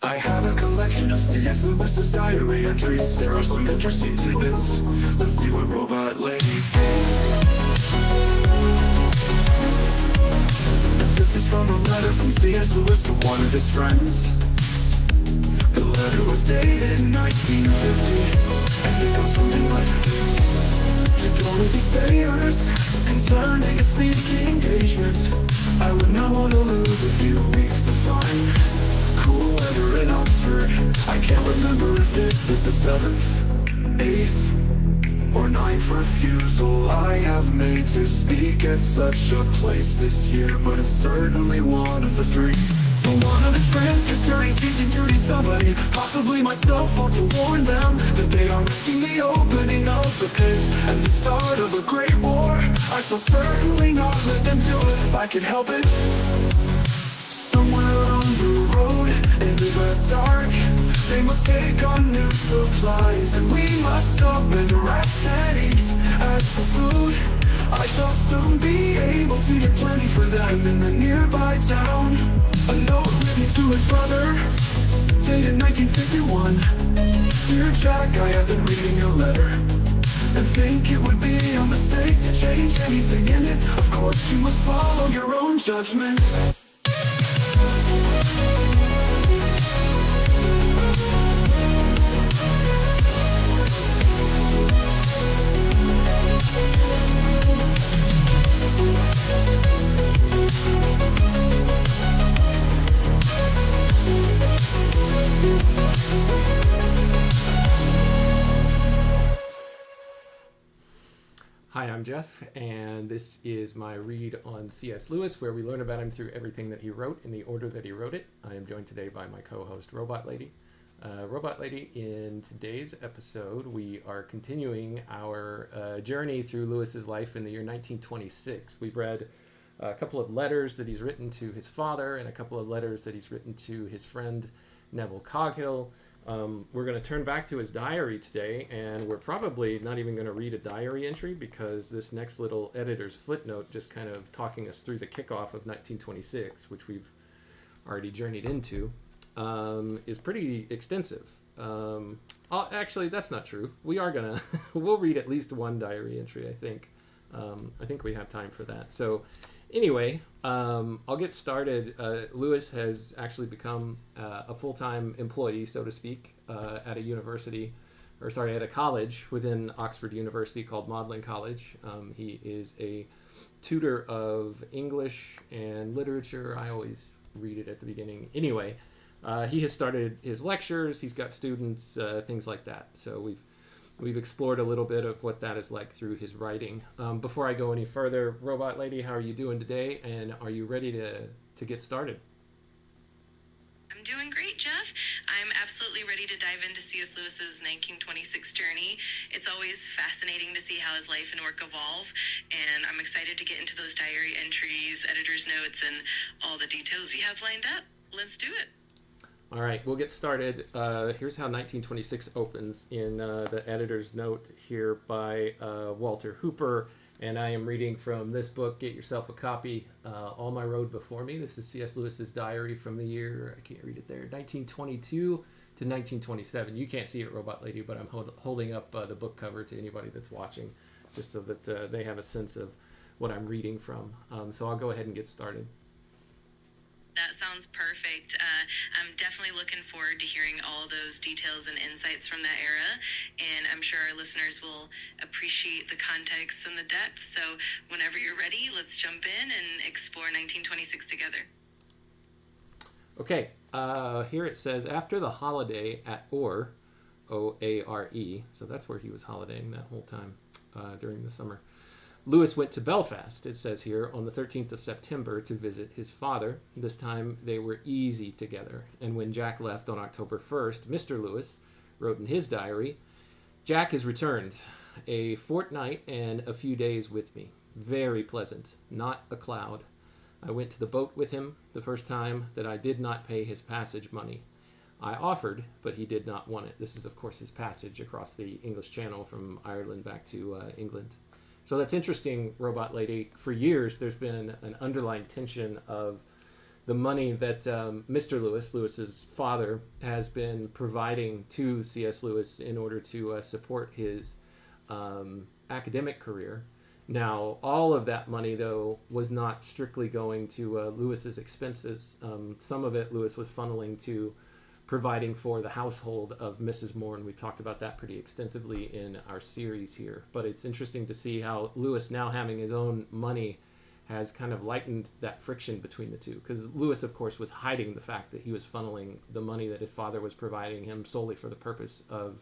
I have a collection of C.S. Lewis's diary entries. There are some interesting tidbits. Let's see what Robot Lady thinks. This is from a letter from C.S. Lewis to one of his friends. The letter was dated in 1950, and it goes something like this. To Dorothy Sayers, concerning a speaking engagement, I would not want to lose a few weeks of fun. Cool weather in Oxford. I can't remember if this is the 7th, 8th, or 9th refusal I have made to speak at such a place this year, but it's certainly one of the 3. So one of his friends concerning teaching duty somebody, possibly myself, ought to warn them that they are risking the opening of the pit and the start of a great war. I shall certainly not let them do it if I can help it. Somewhere on the road, in the dark, they must take on new supplies, and we must stop and rest and eat. As for food, I shall soon be able to get plenty for them in the nearby town. A note written to his brother, dated 1951. Dear Jack, I have been reading your letter, and think it would be a mistake to change anything in it. Of course you must follow your own judgment. Hi, I'm Jeff, and this is my read on C.S. Lewis, where we learn about him through everything that he wrote in the order that he wrote it. I am joined today by my co-host, Robot Lady. Robot Lady, in today's episode, we are continuing our journey through Lewis's life in the year 1926. We've read a couple of letters that he's written to his father and a couple of letters that he's written to his friend, Neville Coghill. We're going to turn back to his diary today, and we're probably not even going to read a diary entry because this next little editor's footnote, just kind of talking us through the kickoff of 1926, which we've already journeyed into, is pretty extensive. Actually, that's not true. We are going to, we'll read at least one diary entry, I think. I think we have time for that. So anyway, I'll get started. Lewis has actually become a full-time employee, so to speak, at a college within Oxford University called Magdelan College. He is a tutor of English and literature. I always read it at the beginning. Anyway, he has started his lectures. He's got students, things like that. So we've explored a little bit of what that is like through his writing. Before I go any further, Robot Lady, how are you doing today? And are you ready to get started? I'm doing great, Jeff. I'm absolutely ready to dive into C.S. Lewis's 1926 journey. It's always fascinating to see how his life and work evolve, and I'm excited to get into those diary entries, editor's notes, and all the details you have lined up. Let's do it. All right, we'll get started. Here's how 1926 opens in the editor's note here by Walter Hooper, and I am reading from this book. Get yourself a copy. All My Road Before Me. This is C.S. Lewis's diary from the year, I can't read it there, 1922 to 1927. You can't see it, Robot Lady, but I'm holding up the book cover to anybody that's watching, just so that they have a sense of what I'm reading from. So I'll go ahead and get started. That sounds perfect. I'm definitely looking forward to hearing all those details and insights from that era, and I'm sure our listeners will appreciate the context and the depth. So whenever you're ready, let's jump in and explore 1926 together. Okay, here it says, after the holiday at Oare, O-A-R-E, so that's where he was holidaying that whole time during the summer, Lewis went to Belfast, it says here, on the 13th of September to visit his father. This time they were easy together, and when Jack left on October 1st, Mr. Lewis wrote in his diary, Jack has returned, a fortnight and a few days with me. Very pleasant, not a cloud. I went to the boat with him the first time that I did not pay his passage money. I offered, but he did not want it. This is, of course, his passage across the English Channel from Ireland back to England. So that's interesting, Robot Lady. For years, there's been an underlying tension of the money that Mr. Lewis's father, has been providing to C.S. Lewis in order to support his academic career. Now, all of that money, though, was not strictly going to Lewis's expenses. Some of it Lewis was funneling to providing for the household of Mrs. Moore, and we've talked about that pretty extensively in our series here. But it's interesting to see how Lewis, now having his own money, has kind of lightened that friction between the two. Because Lewis, of course, was hiding the fact that he was funneling the money that his father was providing him solely for the purpose of,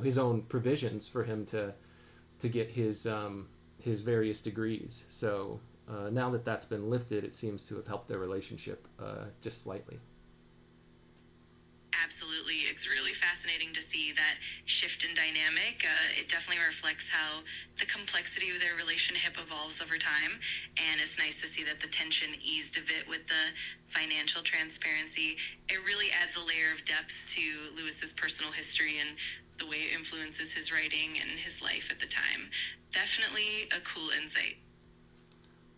his own provisions for him to get his various degrees. So now that that's been lifted, it seems to have helped their relationship just slightly. Absolutely. It's really fascinating to see that shift in dynamic. It definitely reflects how the complexity of their relationship evolves over time. And it's nice to see that the tension eased a bit with the financial transparency. It really adds a layer of depth to Lewis's personal history and the way it influences his writing and his life at the time. Definitely a cool insight.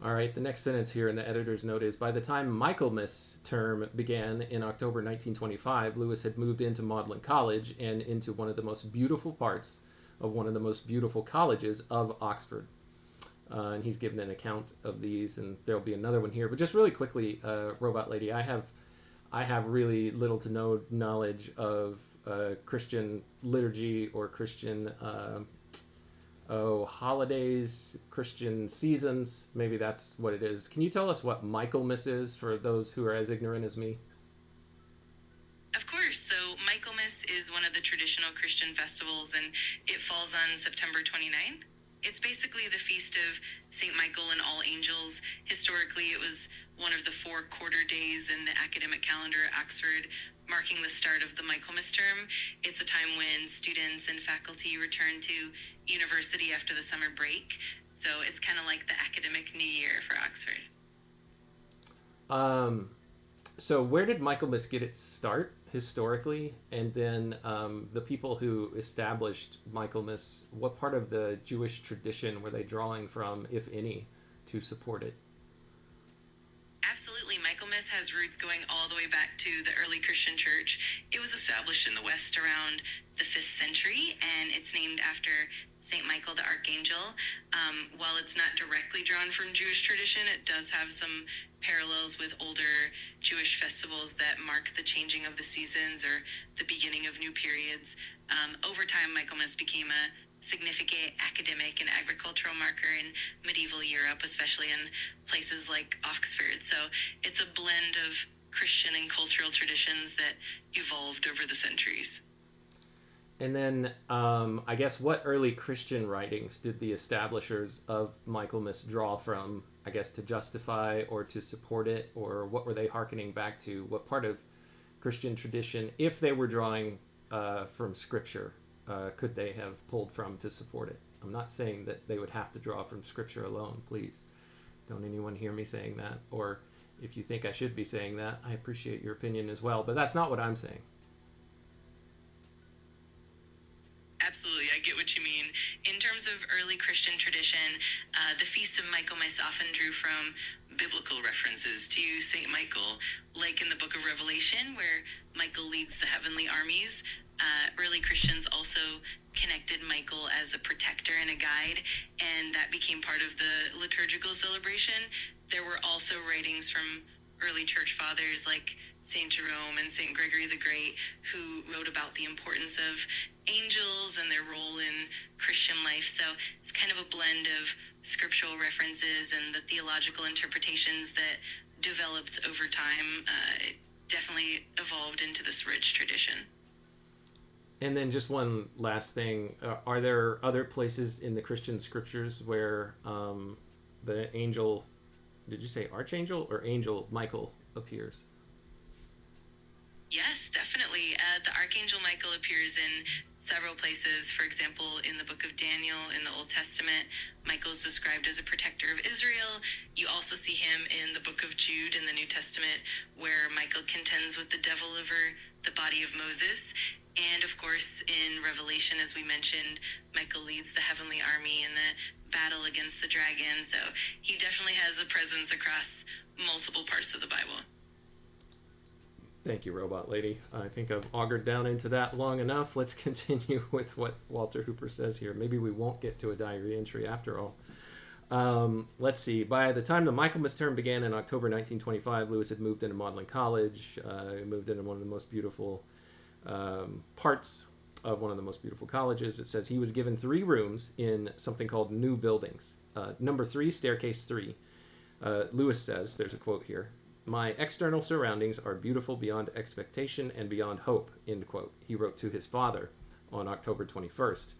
All right, the next sentence here in the editor's note is, by the time Michaelmas term began in October 1925, Lewis had moved into Magdalen College and into one of the most beautiful parts of one of the most beautiful colleges of Oxford. And he's given an account of these, and there'll be another one here. But just really quickly, Robot Lady, I have really little to no knowledge of Christian liturgy or Christian holidays, Christian seasons. Maybe that's what it is. Can you tell us what Michaelmas is for those who are as ignorant as me? Of course. So Michaelmas is one of the traditional Christian festivals, and it falls on September 29th. It's basically the feast of St. Michael and All Angels. Historically, it was one of the 4 quarter days in the academic calendar at Oxford, marking the start of the Michaelmas term. It's a time when students and faculty return to university after the summer break. So it's kind of like the academic new year for Oxford. So where did Michaelmas get its start historically? And then the people who established Michaelmas, what part of the Jewish tradition were they drawing from, if any, to support it? Absolutely. Michaelmas has roots going all the way back to the early Christian church. It was established in the West around the 5th century, and it's named after St. Michael the Archangel. While it's not directly drawn from Jewish tradition, it does have some parallels with older Jewish festivals that mark the changing of the seasons or the beginning of new periods. Over time, Michaelmas became a significant academic and agricultural marker in medieval Europe, especially in places like Oxford. So it's a blend of Christian and cultural traditions that evolved over the centuries. And then I guess what early Christian writings did the establishers of Michaelmas draw from, I guess, to justify or to support it? Or what were they hearkening back to? What part of Christian tradition, if they were drawing from Scripture, could they have pulled from to support it? I'm not saying that they would have to draw from Scripture alone. Please don't anyone hear me saying that. Or if you think I should be saying that, I appreciate your opinion as well. But that's not what I'm saying. Absolutely, I get what you mean. In terms of early Christian tradition, the Feast of Michaelmas often drew from biblical references to St. Michael, like in the book of Revelation, where Michael leads the heavenly armies. Early Christians also connected Michael as a protector and a guide, and that became part of the liturgical celebration. There were also writings from early church fathers like St. Jerome and St. Gregory the Great, who wrote about the importance of angels and their role in Christian life. So it's kind of a blend of scriptural references and the theological interpretations that developed over time. It definitely evolved into this rich tradition. And then just one last thing. Are there other places in the Christian scriptures where the angel, did you say archangel or angel Michael appears? Yes, definitely. The Archangel Michael appears in several places. For example, in the book of Daniel in the Old Testament, Michael's described as a protector of Israel. You also see him in the book of Jude in the New Testament, where Michael contends with the devil over the body of Moses. And of course, in Revelation, as we mentioned, Michael leads the heavenly army in the battle against the dragon. So he definitely has a presence across multiple parts of the Bible. Thank you, Robot Lady. I think I've augured down into that long enough. Let's continue with what Walter Hooper says here. Maybe we won't get to a diary entry after all. Let's see. By the time the Michaelmas term began in October 1925, Lewis had moved into Magdalen College. He moved into one of the most beautiful parts of one of the most beautiful colleges. It says he was given 3 rooms in something called New Buildings. Number 3, staircase 3. Lewis says, there's a quote here, "My external surroundings are beautiful beyond expectation and beyond hope," end quote. He wrote to his father on October 21st.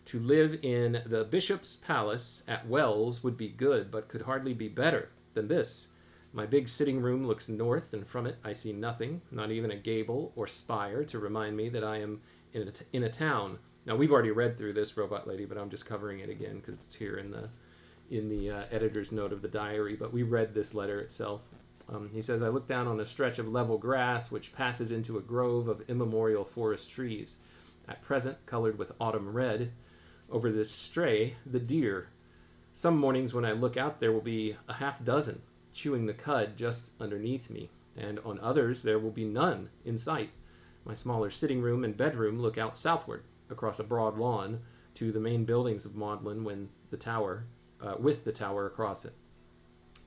"To live in the Bishop's Palace at Wells would be good, but could hardly be better than this. My big sitting room looks north, and from it I see nothing, not even a gable or spire to remind me that I am in a town." Now, we've already read through this, Robot Lady, but I'm just covering it again because it's here in the editor's note of the diary, but we read this letter itself. He says, "I look down on a stretch of level grass which passes into a grove of immemorial forest trees, at present colored with autumn red. Over this stray the deer. Some mornings when I look out there will be a half dozen, chewing the cud just underneath me, and on others there will be none in sight. My smaller sitting room and bedroom look out southward, across a broad lawn, to the main buildings of Magdalen with the tower across it."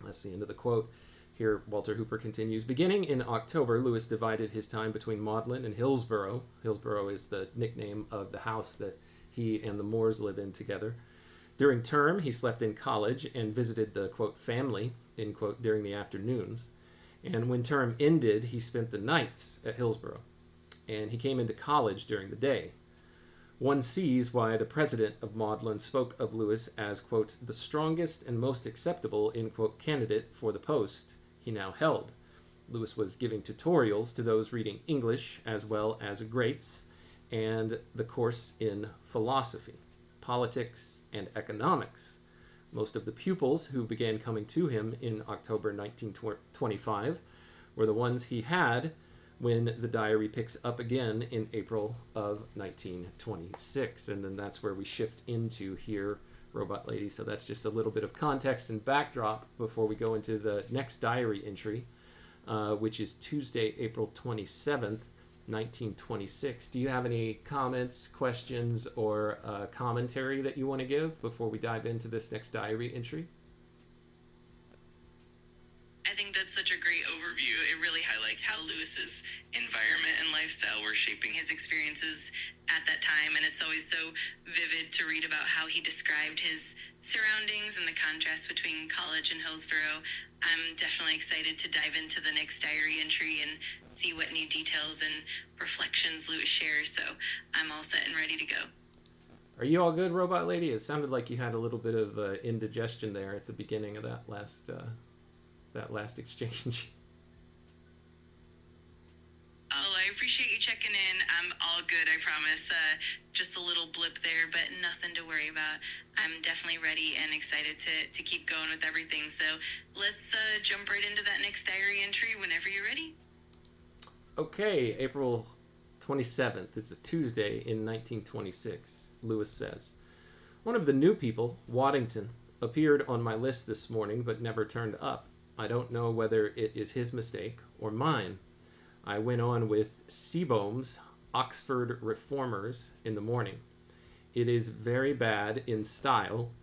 That's the end of the quote. Here, Walter Hooper continues, "Beginning in October, Lewis divided his time between Magdalen and Hillsborough." Hillsborough is the nickname of the house that he and the Moores live in together. "During term, he slept in college and visited the, quote, family, end quote, during the afternoons. And when term ended, he spent the nights at Hillsborough. And he came into college during the day. One sees why the president of Magdalen spoke of Lewis as, quote, the strongest and most acceptable, end quote, candidate for the post he now held. Lewis was giving tutorials to those reading English as well as greats, and the course in philosophy, politics, and economics. Most of the pupils who began coming to him in October 1925 were the ones he had when the diary picks up again in April of 1926. And then that's where we shift into here, Robot Lady. So that's just a little bit of context and backdrop before we go into the next diary entry, which is Tuesday, April 27th, 1926. Do you have any comments, questions, or commentary that you want to give before we dive into this next diary entry? I think that's such a great overview. It really highlights how Lewis's environment and lifestyle were shaping his experiences at that time, and it's always so vivid to read about how he described his surroundings and the contrast between college and Hillsborough. I'm definitely excited to dive into the next diary entry and see what new details and reflections Lewis shares, so I'm all set and ready to go. Are you all good, Robot Lady? It sounded like you had a little bit of indigestion there at the beginning of that last exchange. Oh, I appreciate you checking in. I'm all good, I promise. Just a little blip there, but nothing to worry about. I'm definitely ready and excited to keep going with everything. So let's jump right into that next diary entry whenever you're ready. Okay, April 27th. It's a Tuesday in 1926. Lewis says, "One of the new people, Waddington, appeared on my list this morning but never turned up. I don't know whether it is his mistake or mine. I went on with Seebohm's Oxford Reformers in the morning. It is very bad in style,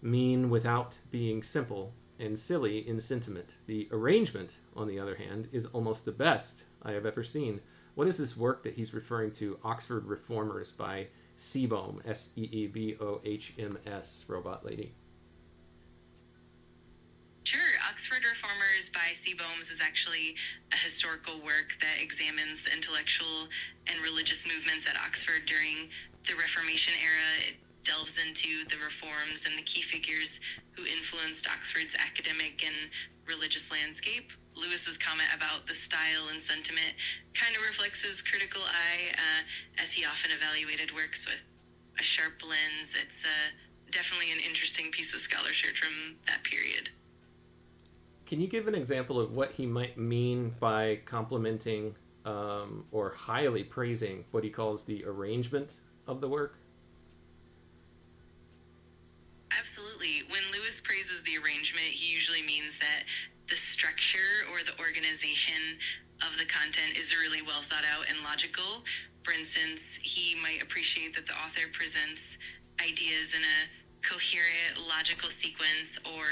mean without being simple, and silly in sentiment. The arrangement, on the other hand, is almost the best I have ever seen." What is this work that he's referring to, Oxford Reformers by Seebohm, Seebohms, Robot Lady? Sure. Oxford Reformers by Seebohms is actually a historical work that examines the intellectual and religious movements at Oxford during the Reformation era. It delves into the reforms and the key figures who influenced Oxford's academic and religious landscape. Lewis's comment about the style and sentiment kind of reflects his critical eye, as he often evaluated works with a sharp lens. It's definitely an interesting piece of scholarship from that period. Can you give an example of what he might mean by complimenting or highly praising what he calls the arrangement of the work? Absolutely. When Lewis praises the arrangement, he usually means that the structure or the organization of the content is really well thought out and logical. For instance, he might appreciate that the author presents ideas in a coherent, logical sequence, or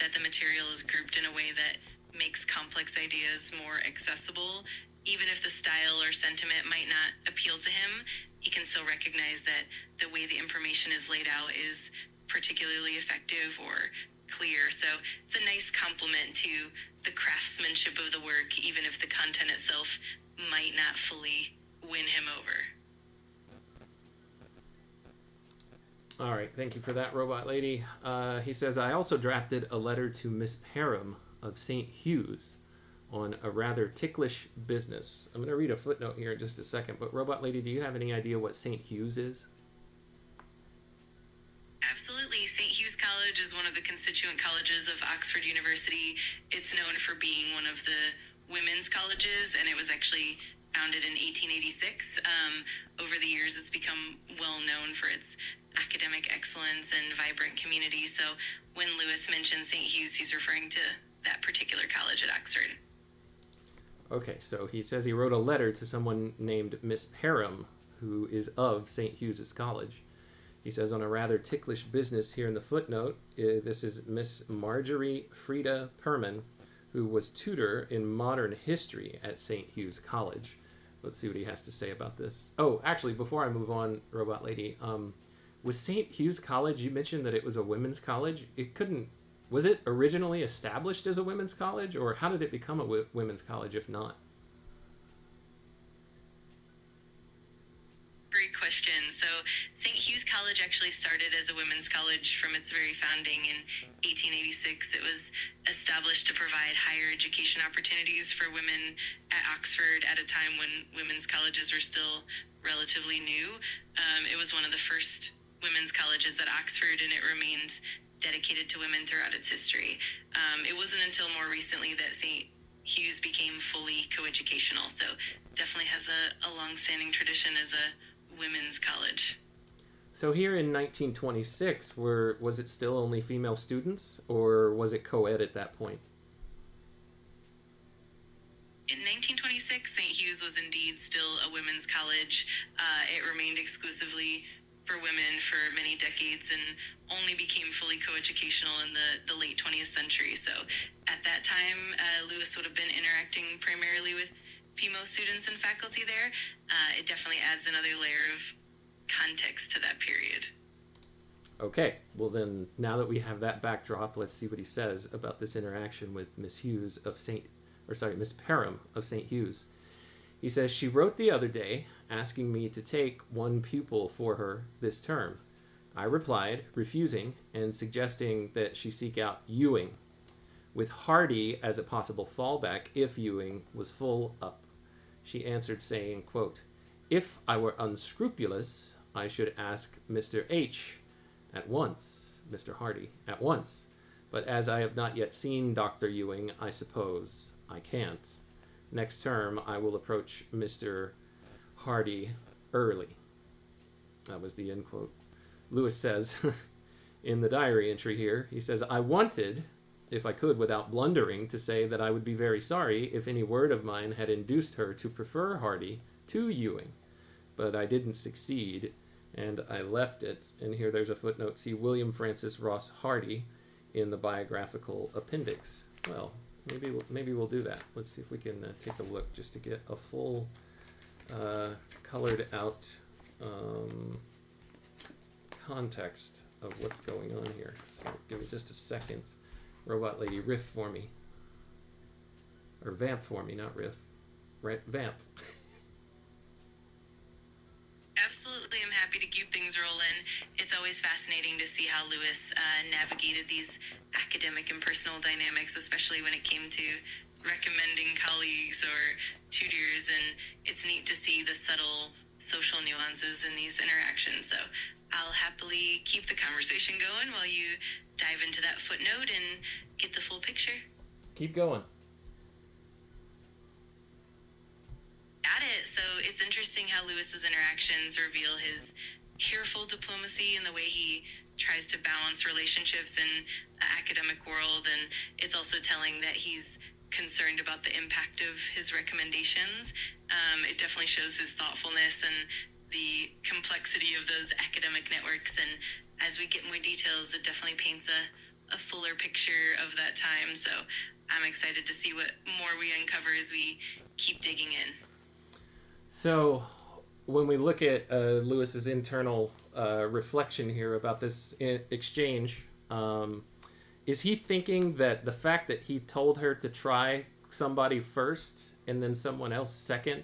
that the material is grouped in a way that makes complex ideas more accessible. Even if the style or sentiment might not appeal to him, he can still recognize that the way the information is laid out is particularly effective or clear. So it's a nice compliment to the craftsmanship of the work, even if the content itself might not fully win him over. All right, thank you for that, Robot Lady. He says, I also drafted a letter to Miss Parham of St. Hugh's on a rather ticklish business. I'm going to read a footnote here in just a second, but Robot Lady, do you have any idea what St. Hugh's is? Absolutely. St. Hugh's College is one of the constituent colleges of Oxford University. It's known for being one of the women's colleges, and it was actually founded in 1886. Over the years, it's become well known for its academic excellence and vibrant community. So when Lewis mentions St. Hugh's, he's referring to that particular college at Oxford. Okay, so he says he wrote a letter to someone named Miss Parham, who is of St. Hugh's College. He says on a rather ticklish business here in the footnote, this is Miss Marjorie Frieda Perman, who was tutor in modern history at St. Hugh's College. Let's see what he has to say about this. Oh, actually, before I move on, Robot Lady, with St. Hugh's College, you mentioned that it was a women's college. Was it originally established as a women's college, or how did it become a women's college if not? Great question. So St. Hugh's College actually started as a women's college from its very founding in 1886. It was established to provide higher education opportunities for women at Oxford at a time when women's colleges were still relatively new. It was one of the first women's colleges at Oxford, and it remained dedicated to women throughout its history. It wasn't until more recently that St. Hugh's became fully coeducational, so definitely has a long-standing tradition as a women's college. So here in 1926, was it still only female students, or was it co-ed at that point? In 1926, St. Hugh's was indeed still a women's college. It remained exclusively for women for many decades and only became fully coeducational in the late 20th century. So at that time, Lewis would have been interacting primarily with female students and faculty there. It definitely adds another layer of context to that period. Okay, well then, now that we have that backdrop, let's see what he says about this interaction with Miss Miss Parham of St. Hugh's. He says, she wrote the other day asking me to take one pupil for her this term. I replied, refusing and suggesting that she seek out Ewing, with Hardy as a possible fallback if Ewing was full up. She answered saying, quote, if I were unscrupulous, I should ask Mr. H at once, Mr. Hardy, at once. But as I have not yet seen Dr. Ewing, I suppose I can't. Next term, I will approach Mr. Hardy early. That was the end quote. Lewis says in the diary entry here, he says, I wanted, if I could without blundering, to say that I would be very sorry if any word of mine had induced her to prefer Hardy to Ewing, but I didn't succeed, and I left it. And here there's a footnote. See William Francis Ross Hardy in the biographical appendix. Well, maybe we'll do that. Let's see if we can take a look just to get a full colored out context of what's going on here. So give me just a second. Robot Lady, riff for me. Or vamp for me, not riff. Right, vamp. Absolutely, I'm happy to keep things rolling. It's always fascinating to see how Lewis navigated these academic and personal dynamics, especially when it came to recommending colleagues or tutors, and it's neat to see the subtle social nuances in these interactions. So I'll happily keep the conversation going while you dive into that footnote and get the full picture. Keep going. Got it. So it's interesting how Lewis's interactions reveal his careful diplomacy and the way he tries to balance relationships in the academic world, and it's also telling that he's concerned about the impact of his recommendations. It definitely shows his thoughtfulness and the complexity of those academic networks, and as we get more details, it definitely paints a fuller picture of that time. So I'm excited to see what more we uncover as we keep digging in. So when we look at Lewis's internal reflection here about this exchange, is he thinking that the fact that he told her to try somebody first and then someone else second,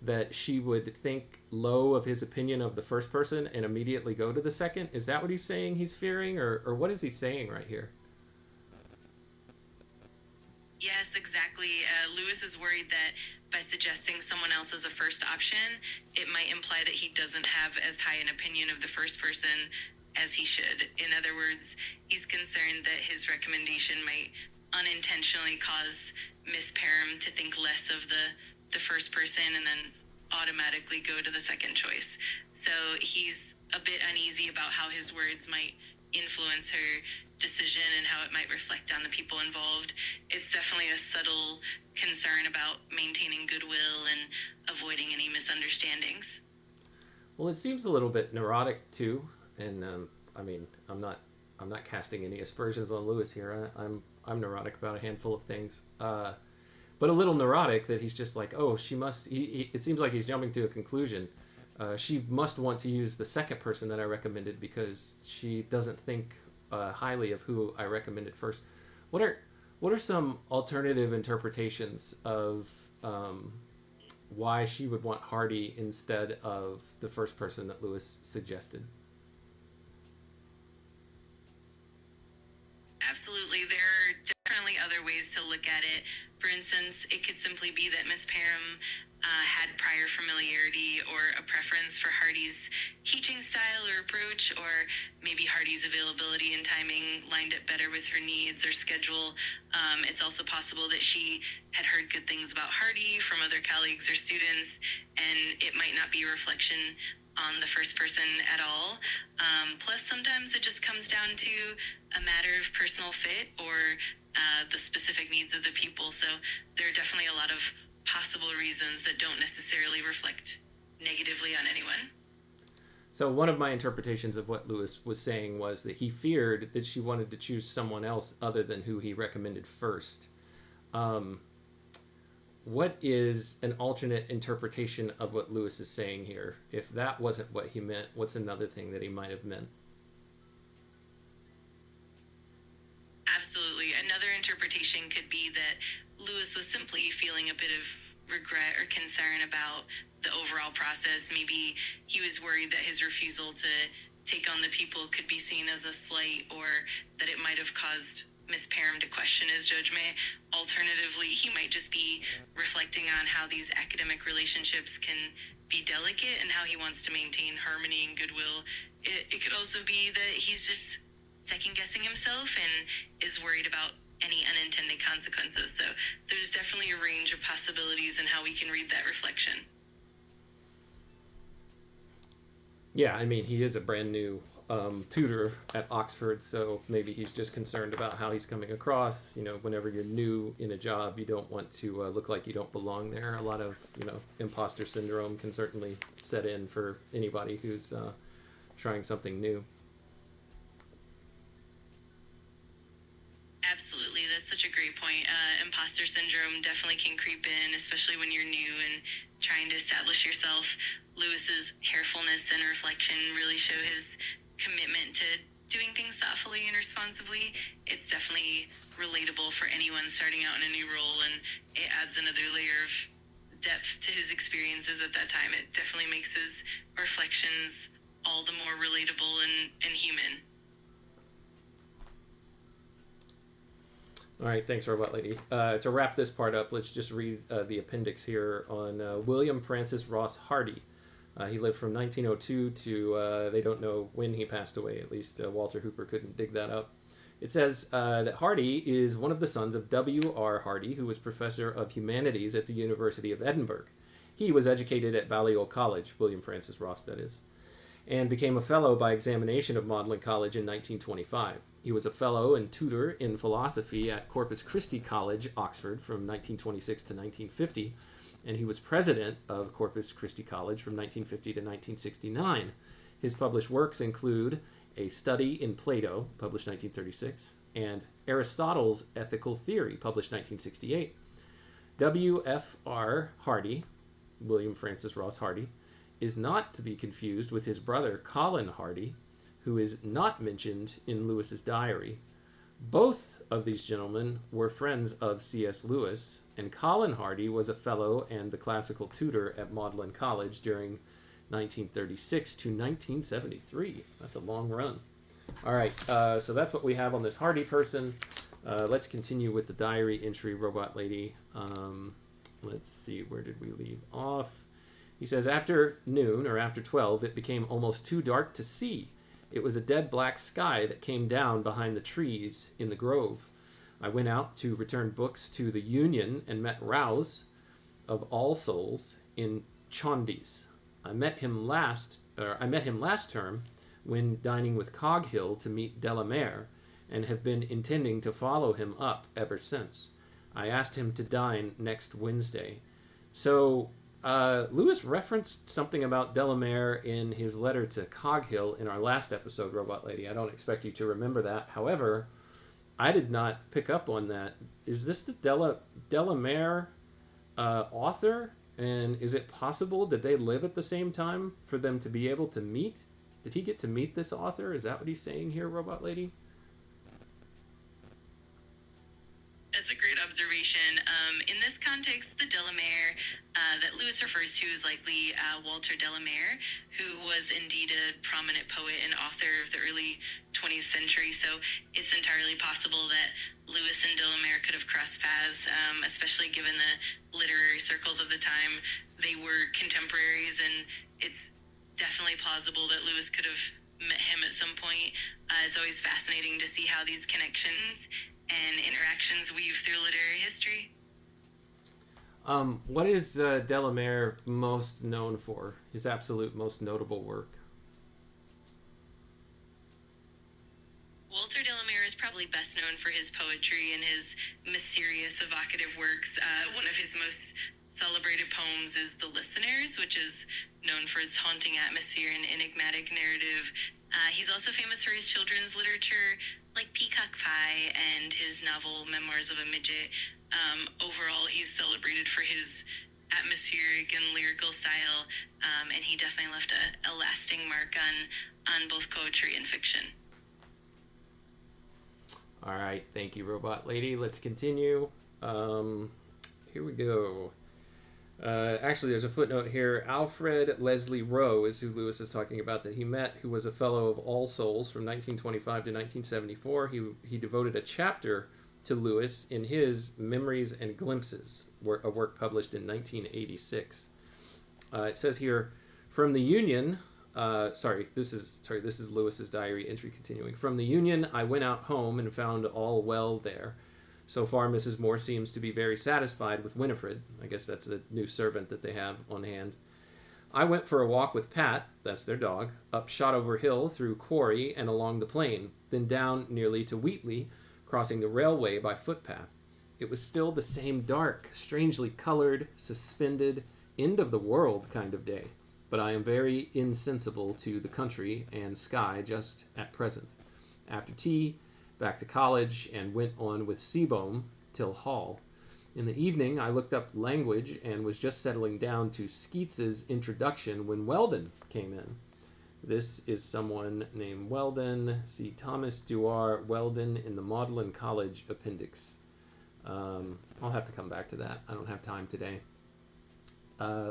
that she would think low of his opinion of the first person and immediately go to the second? Is that what he's saying he's fearing, or what is he saying right here? Yes, exactly. Lewis is worried that by suggesting someone else as a first option, it might imply that he doesn't have as high an opinion of the first person as he should. In other words, he's concerned that his recommendation might unintentionally cause Miss Parham to think less of the first person and then automatically go to the second choice. So he's a bit uneasy about how his words might influence her decision and how it might reflect on the people involved. It's definitely a subtle concern about maintaining goodwill and avoiding any misunderstandings. Well, it seems a little bit neurotic too, and I mean, I'm not casting any aspersions on Lewis here. I'm neurotic about a handful of things, but a little neurotic that he's just like, oh, she must. It seems like he's jumping to a conclusion. She must want to use the second person that I recommended because she doesn't think highly of who I recommended first. What are some alternative interpretations of why she would want Hardy instead of the first person that Lewis suggested? Absolutely. There are definitely other ways to look at it. For instance, it could simply be that Miss Parham had prior familiarity or a preference for Hardy's teaching style or approach, or maybe Hardy's availability and timing lined up better with her needs or schedule. It's also possible that she had heard good things about Hardy from other colleagues or students, and it might not be a reflection on the first person at all. Plus, sometimes it just comes down to a matter of personal fit or the specific needs of the people. So there are definitely a lot of possible reasons that don't necessarily reflect negatively on anyone. So one of my interpretations of what Lewis was saying was that he feared that she wanted to choose someone else other than who he recommended first. What is an alternate interpretation of what Lewis is saying here? If that wasn't what he meant, what's another thing that he might have meant? Absolutely. Another interpretation could be that Lewis was simply feeling a bit of regret or concern about the overall process. Maybe he was worried that his refusal to take on the people could be seen as a slight, or that it might have caused Miss Parham to question his judgment. Alternatively, he might just be reflecting on how these academic relationships can be delicate and how he wants to maintain harmony and goodwill. It could also be that he's just second-guessing himself and is worried about any unintended consequences. So there's definitely a range of possibilities in how we can read that reflection. Yeah, I mean, he is a brand new tutor at Oxford, so maybe he's just concerned about how he's coming across. You know, whenever you're new in a job, you don't want to look like you don't belong there. A lot of, imposter syndrome can certainly set in for anybody who's trying something new. Absolutely. That's such a great point. Imposter syndrome definitely can creep in, especially when you're new and trying to establish yourself. Lewis's carefulness and reflection really show his commitment to doing things thoughtfully and responsibly. It's definitely relatable for anyone starting out in a new role, and it adds another layer of depth to his experiences at that time. It definitely makes his reflections all the more relatable and human. All right, thanks, Robot Lady. To wrap this part up, let's just read the appendix here on William Francis Ross Hardy. He lived from 1902 to, they don't know when he passed away, at least Walter Hooper couldn't dig that up. It says that Hardy is one of the sons of W.R. Hardy, who was Professor of Humanities at the University of Edinburgh. He was educated at Balliol College, William Francis Ross, that is. and became a fellow by examination of Magdalen College in 1925. He was a fellow and tutor in philosophy at Corpus Christi College, Oxford, from 1926 to 1950, and he was president of Corpus Christi College from 1950 to 1969. His published works include A Study in Plato, published 1936, and Aristotle's Ethical Theory, published 1968. W.F.R. Hardy, William Francis Ross Hardy, is not to be confused with his brother Colin Hardy, who is not mentioned in Lewis's diary. Both of these gentlemen were friends of C.S. Lewis, and Colin Hardy was a fellow and the classical tutor at Magdalen College during 1936 to 1973. That's a long run. All right, so that's what we have on this Hardy person. Let's continue with the diary entry, Robot Lady. Let's see, where did we leave off? He says, after noon, or after 12, it became almost too dark to see. It was a dead black sky that came down behind the trees in the grove. I went out to return books to the Union and met Rouse of All Souls in Chaundies. I met him last term when dining with Coghill to meet Delamere, and have been intending to follow him up ever since. I asked him to dine next Wednesday. So Lewis referenced something about Delamere in his letter to Coghill in our last episode, Robot Lady. I don't expect you to remember that. However, I did not pick up on that. Is this the Delamere author? And is it possible that they live at the same time for them to be able to meet? Did he get to meet this author? Is that what he's saying here, Robot Lady? That's a great observation. In this context, the Delamere that Lewis refers to is likely Walter Delamere, who was indeed a prominent poet and author of the early 20th century. So it's entirely possible that Lewis and Delamere could have crossed paths, especially given the literary circles of the time. They were contemporaries, and it's definitely plausible that Lewis could have met him at some point. It's always fascinating to see how these connections and interactions weave through literary history. What is Delamere most known for? His absolute most notable work? Walter Delamere is probably best known for his poetry and his mysterious, evocative works. One of his most celebrated poems is The Listeners, which is known for its haunting atmosphere and enigmatic narrative. He's also famous for his children's literature, like Peacock Pie and his novel Memoirs of a Midget. Overall, he's celebrated for his atmospheric and lyrical style, and he definitely left a lasting mark on both poetry and fiction. All right, thank you, Robot Lady. Let's continue. Here we go. Actually, there's a footnote here. Alfred Leslie Rowe is who Lewis is talking about that he met, who was a Fellow of All Souls from 1925 to 1974. He devoted a chapter to Lewis in his Memories and Glimpses, a work published in 1986. It says here, from the Union... this is Lewis's diary entry continuing. From the Union, I went out home and found all well there. So far, Mrs. Moore seems to be very satisfied with Winifred. I guess that's a new servant that they have on hand. I went for a walk with Pat, that's their dog, up Shotover Hill through Quarry and along the plain, then down nearly to Wheatley, crossing the railway by footpath. It was still the same dark, strangely colored, suspended, end-of-the-world kind of day. But I am very insensible to the country and sky just at present. After tea, back to college, and went on with Seabohm till Hall. In the evening, I looked up language and was just settling down to Skeats's introduction when Weldon came in. This is someone named Weldon. See Thomas Dewar Weldon in the Magdalen College appendix. I'll have to come back to that. I don't have time today.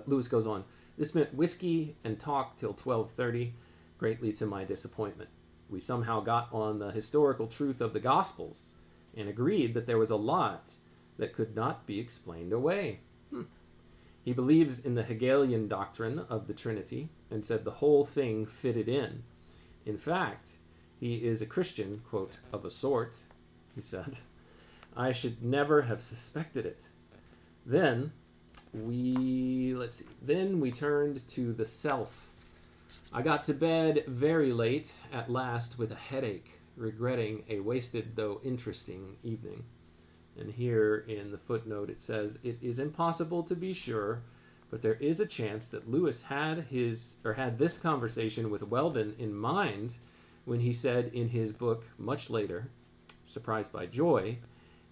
Lewis goes on. This meant whiskey and talk till 12:30, greatly to my disappointment. We somehow got on the historical truth of the Gospels and agreed that there was a lot that could not be explained away. He believes in the Hegelian doctrine of the Trinity and said the whole thing fitted in. In fact, he is a Christian, quote, of a sort, he said. I should never have suspected it. Then we turned to the self. I got to bed very late at last with a headache, regretting a wasted though interesting evening. And here in the footnote it says, it is impossible to be sure, but there is a chance that Lewis had this conversation with Weldon in mind when he said in his book much later, Surprised by Joy,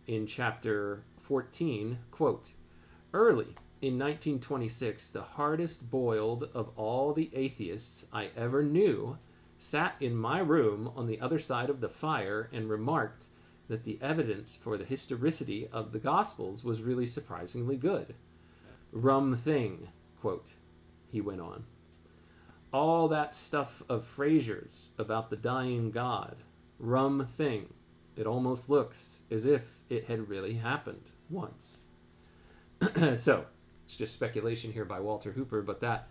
in chapter 14, quote, "Early in 1926, the hardest boiled of all the atheists I ever knew sat in my room on the other side of the fire and remarked that the evidence for the historicity of the Gospels was really surprisingly good. Rum thing," quote, he went on. "All that stuff of Fraser's about the dying God, rum thing. It almost looks as if it had really happened once." So, it's just speculation here by Walter Hooper, but that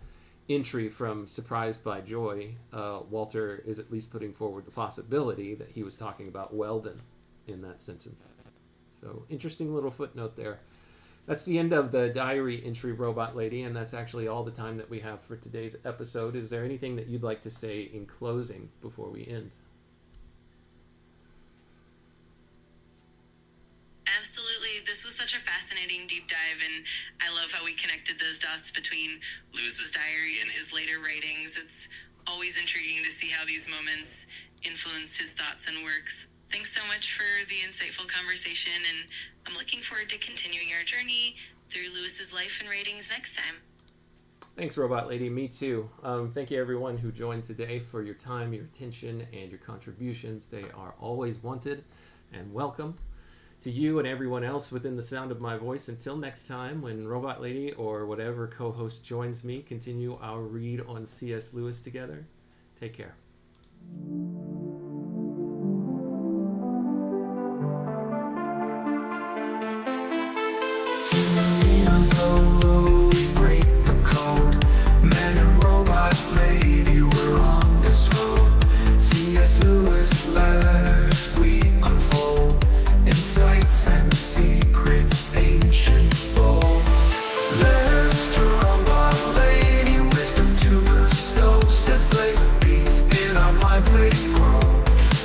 entry from Surprised by Joy, Walter is at least putting forward the possibility that he was talking about Weldon in that sentence. So, interesting little footnote there. That's the end of the diary entry, Robot Lady, and that's actually all the time that we have for today's episode. Is there anything that you'd like to say in closing before we end? Absolutely. This was such a fascinating deep dive, and I love how we connected those dots between Lewis's diary and his later writings. It's always intriguing to see how these moments influenced his thoughts and works. Thanks so much for the insightful conversation, and I'm looking forward to continuing our journey through Lewis's life and writings next time. Thanks, Robot Lady. Me too. Thank you, everyone who joined today, for your time, your attention, and your contributions. They are always wanted and welcome. To you and everyone else within the sound of my voice, until next time, when Robot Lady or whatever co-host joins me continue our read on C.S. Lewis together, take care. Even though we break the code, man and robot lady, we're on this road. C.S. Lewis letters we unfold, insights and secrets ancient bold. Letters to robot lady, wisdom to bestow, set faith beats in our minds they grow.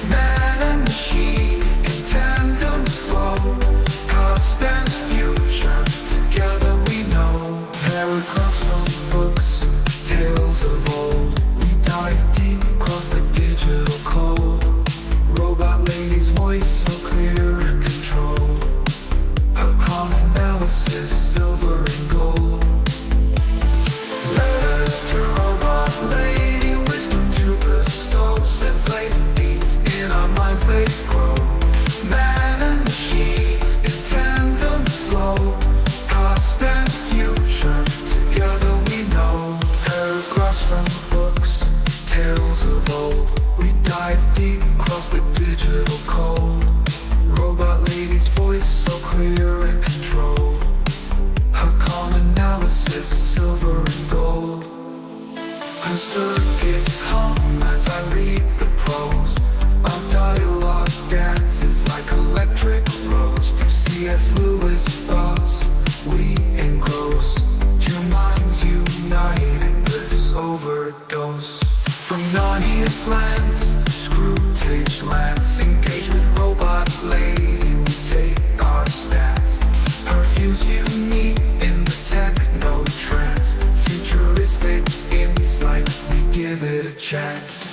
Man and machine in tandem flow, past and future together we know. Paragraphs from books, tales of old, we dive deep across the digital code. Robot lady's voice so clear and controlled, her calm analysis silver and gold. Letters to robot lady, wisdom to bestow, set faith beats in our minds they grow. Man and machine in tandem flow, past and future together we know. Paragraphs from books, tales of old, we dive deep across the digital code. Robot lady's voice so clear and controlled, her calm analysis silver and gold. Her circuits hum as I read the prose, our dialogue dances like electric rose. Through C.S. Lewis thoughts we engross, two minds united, bliss overdose. From Narnia's lands, Screwtape lands, engage with robot lady, we take our stance. Her views unique in the techno trance, futuristic insight, we give it a chance.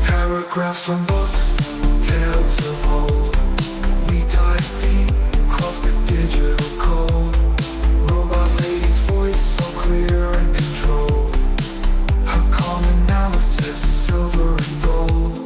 Paragraphs from books, tales of old, we dive deep across the digital code. Robot lady's voice so clear and controlled, her calm analysis silver and gold.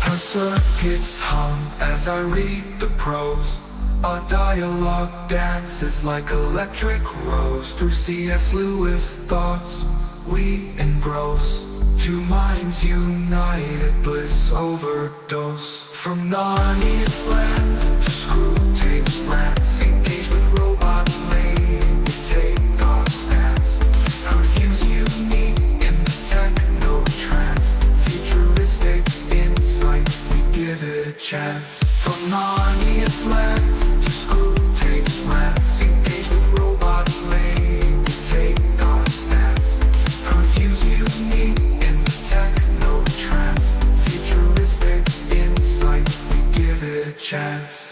Her circuits hum as I read the prose, our dialogue dances like electric rose. Through C.S. Lewis thoughts we engross. Two minds united, bliss overdose. From Narnia's lands to screw tapes rants, engage with robot lady, we take our stance. Curfews unique in the techno trance, futuristic insight, we give it a chance. From Narnia's lands to screw tapes rants, engage with robot lady, we take our stance. Curfews unique in the techno trance, futuristic insight, we give it a chance.